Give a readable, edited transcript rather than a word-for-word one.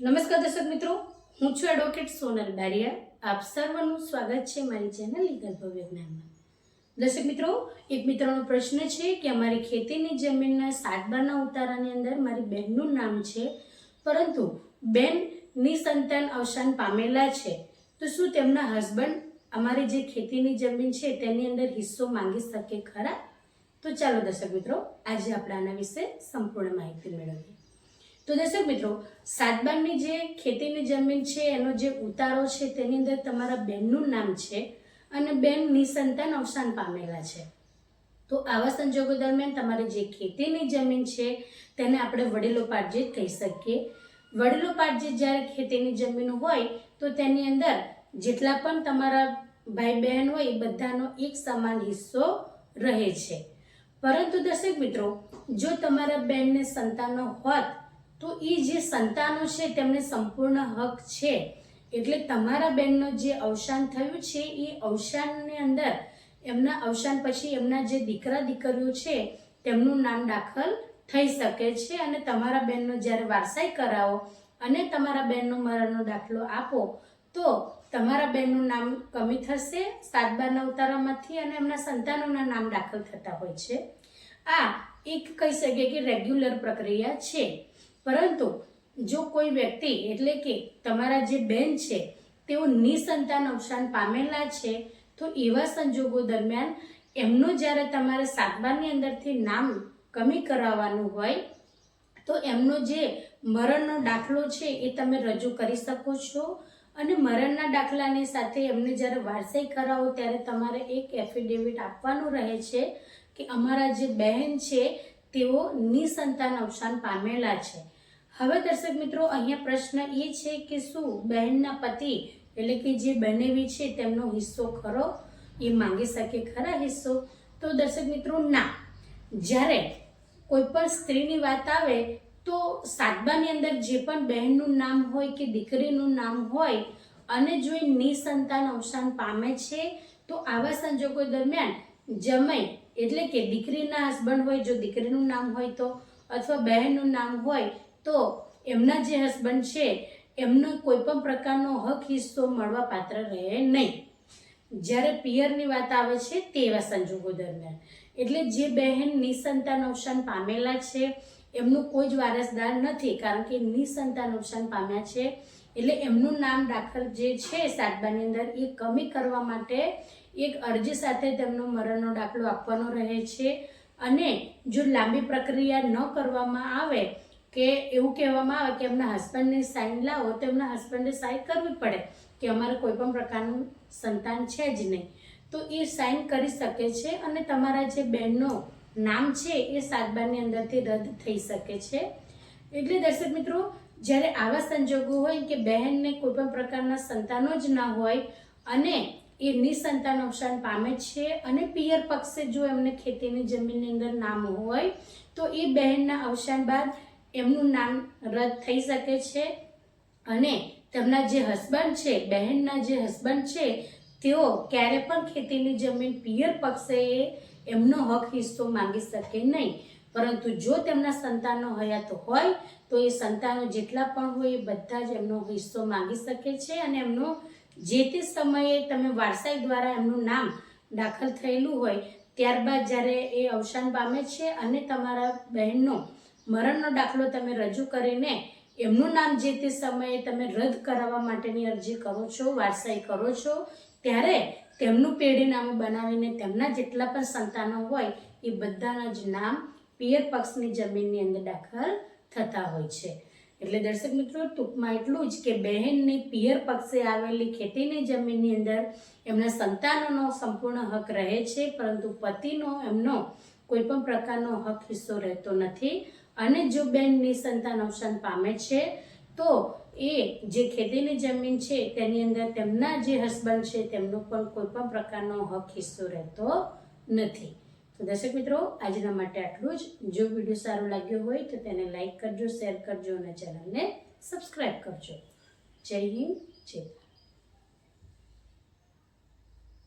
નમસ્કાર દર્શક મિત્રો, હું છું એડવોકેટ સોનલ બારિયા. આપ સર્વનું સ્વાગત છે મારી ચેનલ લીગલ ભવ્ય જ્ઞાનમાં. દર્શક મિત્રો, એક મિત્રનો પ્રશ્ન છે કે અમારી ખેતીની જમીનના 7/12 ઉતારાની અંદર મારી બહેનનું નામ છે, પરંતુ બેન નિસંતાન અવસાન પામેલા છે, તો શું તેમના હસબન્ડ અમારી જે ખેતીની જમીન છે તેની અંદર હિસ્સો માંગી શકે ખરા? તો ચાલો દર્શક મિત્રો, આજે આપણે આના વિશે સંપૂર્ણ માહિતી મેળવીએ. તો દર્શક મિત્રો, 7/12ની જે ખેતીની જમીન છે એનો જે ઉતારો છે તેની અંદર તમારા બેનનું નામ છે અને બેન નિસંતાન અવસાન પામેલા છે. તો આવા સંજોગો દરમિયાન તમારી જે ખેતીની જમીન છે તેને આપણે વડીલોપાર્જિત કહી શકીએ. વડીલોપાર્જિત જ્યારે ખેતીની જમીન હોય તો તેની અંદર જેટલા પણ તમારા ભાઈ બહેન હોય એ બધાનો એક સમાન હિસ્સો રહે છે. પરંતુ દર્શક મિત્રો, જો તમારા બેનને સંતાનો હોત તો એ જે સંતાનો છે તેમને સંપૂર્ણ હક છે. એટલે તમારા બેનનો જે અવસાન થયું છે એ અવસાનની અંદર એમના અવસાન પછી એમના જે દીકરા દીકરીઓ છે તેમનું નામ દાખલ થઈ શકે છે અને તમારા બેનનો જ્યારે વારસાઈ કરાવો અને તમારા બેનનો મરણનો દાખલો આપો તો તમારા બેનનું નામ કમી થશે 7/12ના ઉતારામાંથી અને એમના સંતાનોના નામ દાખલ થતા હોય છે. આ એક કહી શકીએ કે રેગ્યુલર પ્રક્રિયા છે. પરંતુ જો કોઈ વ્યક્તિ એટલે કે તમારા જે બેન છે તેઓ નિસંતાન અવસાન પામેલા છે તો એવા સંજોગો દરમિયાન એમનું જ્યારે તમારે 7/12ની અંદરથી નામ કમી કરાવવાનું હોય તો એમનો જે મરણનો દાખલો છે એ તમે રજૂ કરી શકો છો. અને મરણના દાખલાની સાથે એમને જ્યારે વારસાઈ કરાવો ત્યારે તમારે એક એફિડેવિટ આપવાનું રહે છે કે અમારા જે બહેન છે તેઓ નિસંતાન અવસાન પામેલા છે. હવે દર્શક મિત્રો, અહીંયા પ્રશ્ન એ છે કે શું બહેનના પતિ એટલે કે જે બનેવી છે તેમનો હિસ્સો ખરો? એ માંગી શકે ખરા હિસ્સો? તો દર્શક મિત્રો, ના. જ્યારે કોઈ પણ સ્ત્રીની વાત આવે તો 7/12ની અંદર જે પણ બહેનનું નામ હોય કે દીકરીનું નામ હોય અને જો એ નિસંતાન અવસાન પામે છે તો આવા સંજોગો દરમિયાન જમાઈ એટલે કે દીકરીના હસબન્ડ હોય, જો દીકરીનું નામ હોય તો, અથવા બહેનનું નામ હોય તો એમના જે હસબન્ડ છે એમનો કોઈ પણ પ્રકારનો હક હિસ્સો મળવા પાત્ર રહે નહીં. જ્યારે પિયરની વાત આવે છે તેવા સંજોગો દરમિયાન એટલે જે બહેન નિસંતાન અવસાન પામેલા છે એમનું કોઈ જ વારસદાર નથી, કારણ કે નિસંતાન અવસાન પામ્યા છે એટલે એમનું નામ દાખલ જે છે 7/12ની અંદર એ કમી કરવા માટે એક અરજી સાથે તેમનો મરણનો દાખલો આપવાનો રહે છે. અને જો લાંબી પ્રક્રિયા ન કરવામાં આવે કે એવું કહેવામાં આવે કે એમના હસબન્ડની સાઇન લાવો તો એમના હસબન્ડે સાઇન કરવી પડે કે અમારે કોઈ પણ પ્રકારનું સંતાન છે જ નહીં, તો એ સાઇન કરી શકે છે અને તમારા જે બહેનનું નામ છે એ 7/12ની અંદરથી રદ થઈ શકે છે. એટલે દર્શક મિત્રો, જ્યારે આવા સંજોગો હોય કે બહેનને કોઈ પણ પ્રકારના સંતાનો જ ના હોય અને એ નિસંતાન અવસાન પામે છે અને પિયર પક્ષે જો એમને ખેતીની જમીનની અંદર નામ હોય તો એ બહેનના અવસાન બાદ એમનું નામ રદ થઈ શકે છે અને તેમના જે હસબન્ડ છે, બહેનના જે હસબન્ડ છે તેઓ ક્યારે પણ ખેતીની જમીન પિયર પક્ષે એમનો હક હિસ્સો માંગી શકે નહીં. પરંતુ જો તેમના સંતાનો હયાત હોય તો એ સંતાનો જેટલા પણ હોય એ બધા જ એમનો હિસ્સો માંગી શકે છે અને એમનો જે તે સમયે તમે વારસાઈ દ્વારા એમનું નામ દાખલ થયેલું હોય ત્યારબાદ જ્યારે એ અવસાન પામે છે અને તમારા બહેનનો મરણનો દાખલો તમે રજૂ કરીને એમનું નામ જે તે સમયે તમે રદ કરાવવા માટેની અરજી કરો છો, વારસાઈ કરો છો, ત્યારે તેમનું પેઢીનામું બનાવીને તેમના જેટલા પણ સંતાનો હોય એ બધાના જ નામ પિયર પક્ષની જમીનની અંદર દાખલ થતા હોય છે. એટલે દર્શક મિત્રો, ટૂંકમાં એટલું જ કે બહેનની પિયર પક્ષે આવેલી ખેતીની જમીનની અંદર એમના સંતાનોનો સંપૂર્ણ હક રહે છે, પરંતુ પતિનો એમનો કોઈ પણ પ્રકારનો હક હિસ્સો રહેતો નથી. અને જો બેન નિસંતાન અવસાન પામે છે તો એ જે ખેતીની જમીન છે તેની અંદર તેમના જે હસબન્ડ છે તેમનો પણ કોઈ પણ પ્રકારનો હક હિસ્સો રહેતો નથી. તો દર્શક મિત્રો, આજના માટે આટલું જ. જો વિડીયો સારો લાગ્યો હોય તો તેને લાઈક કરજો, શેર કરજો અને ચેનલને સબસ્ક્રાઈબ કરજો. જય હિન્દ, જય ભારત.